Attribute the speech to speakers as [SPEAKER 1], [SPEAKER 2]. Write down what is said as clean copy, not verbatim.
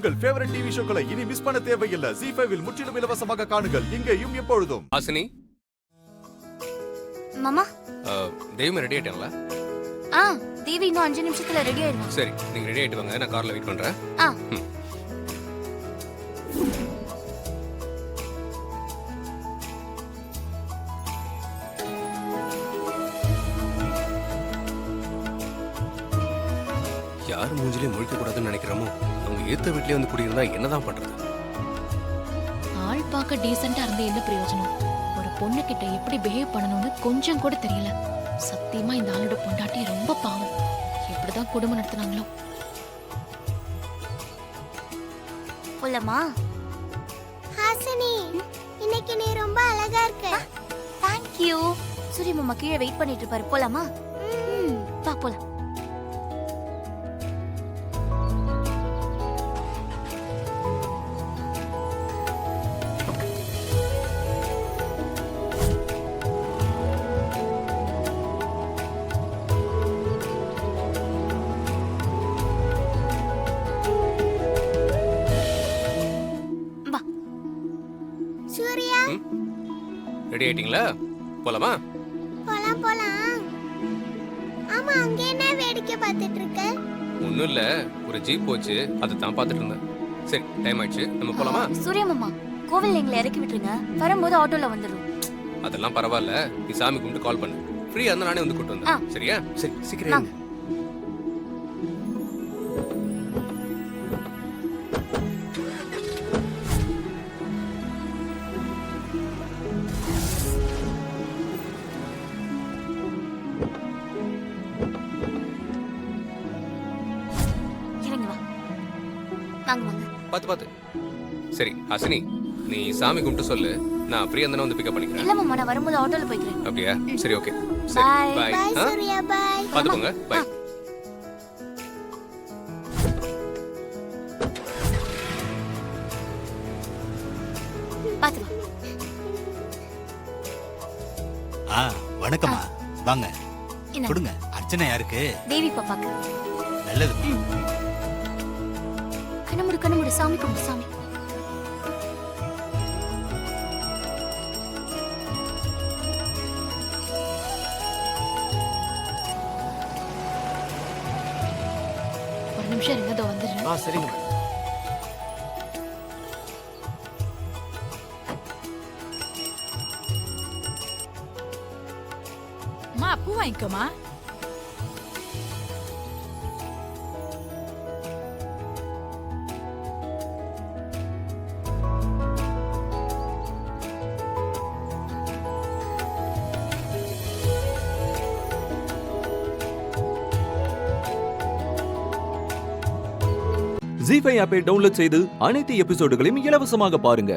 [SPEAKER 1] உங்கள் favourite TV ஷோக்களை இனி miss பண்ண தேவையில்லை. ZEE5 இல் முற்றிலும் இலவசமாக காணுங்கள். இங்கேயும் எப்பொழுதும்.
[SPEAKER 2] ஹாசினி
[SPEAKER 3] மாமா
[SPEAKER 2] தெய்வம் ரெடி ஆயிட்டாங்களா?
[SPEAKER 3] தேவி இன்னும் 5 நிமிஷத்துல ரெடி ஆயிடும்.
[SPEAKER 2] சரி, நீங்க ரெடி ஆயிட்டு வாங்க, நான் கார்ல வெயிட் பண்றேன். யார் மூஞ்சிலே முழிக்க கூடாதுன்னு நினைக்கிறோமோ அவங்க ஏத்த வீட்லயே வந்து குடியிருந்தா என்னதான் பண்றது?
[SPEAKER 4] ஆள் பார்க்க டீசெண்டா இருந்து என்ன பிரயோஜனம்? ஒரு பொண்ணு கிட்ட எப்படி பிஹேவ் பண்ணணும்னு கொஞ்சம் கூட தெரியல. சத்தியமா இந்த ஆளோட பொண்டாட்டி ரொம்ப பாவம். எப்படிதான் குடும்பம் நடத்துனாங்களோ.
[SPEAKER 3] போலாமா?
[SPEAKER 5] ஹாசினி, இன்னைக்கு நீ ரொம்ப அழகா இருக்க.
[SPEAKER 3] Thank you. சூரிய மாமா கீழே வெயிட் பண்ணிட்டு இருப்பாரு. போலாமா? வா போலாம்.
[SPEAKER 5] சூர்யா,
[SPEAKER 2] ரெடி ஆயிட்டீங்களா? போலாமா?
[SPEAKER 5] போலாம் போலாம். ஆமா, அங்க என்ன வேடிக்கை பார்த்துட்டு இருக்க?
[SPEAKER 2] ஒண்ணும் இல்ல, ஒரு ஜீப் போச்சு, அதை தான் பார்த்துட்டு இருந்தேன். சரி, டைம் ஆயிடுச்சு, நம்ம போலாமா?
[SPEAKER 3] சூரிய மாமா கோவில் எங்களை இறக்கி விட்டுருங்க. வரும்போது ஆட்டோல வந்துடும்.
[SPEAKER 2] அதெல்லாம் பரவாயில்ல, நீ சாமி கும்பிட்டு கால் பண்ணு. ஃப்ரீயா இருந்தா நானே வந்து கூட்டு வந்தேன். சரியா? சரி, சீக்கிரம் இருங்க.
[SPEAKER 3] இறங்கி வா. வாங்க வாங்க.
[SPEAKER 2] பாத்து சரி, ஹாசினி, நீ சாமி கும்பிட்டு சொல்லு, நான் ஃப்ரீயா இருந்தா வந்து பிக்கப் பண்ணிக்கிறேன்.
[SPEAKER 3] இல்ல மாமா, நான் வரும்போது ஆட்டோல போய்க்கிறேன்.
[SPEAKER 2] அப்படியா? சரி, okay.
[SPEAKER 3] Bye.
[SPEAKER 2] Bye.
[SPEAKER 5] Bye Surya, bye.
[SPEAKER 2] பாத்து போங்க. பை.
[SPEAKER 3] பாத்து வா.
[SPEAKER 6] வணக்கம்மா. வாங்க
[SPEAKER 3] என்ன?
[SPEAKER 6] கொடுங்க. அர்ச்சனை யாருக்கு?
[SPEAKER 3] தேவி பாப்பாக்கு.
[SPEAKER 6] நல்லது.
[SPEAKER 3] கண்ணு மூடு, சாமி கும்பிடு. சாமி
[SPEAKER 4] ஒரு நிமிஷம் இருங்க, இதோ வந்துடுறேன்.
[SPEAKER 2] சரிங்க.
[SPEAKER 7] அம்மா, பூ வாங்கிக்கோமா.
[SPEAKER 8] ZEE5 ஆப்பை டவுன்லோட் செய்து அனைத்து எபிசோடுகளையும் இலவசமாக பாருங்க.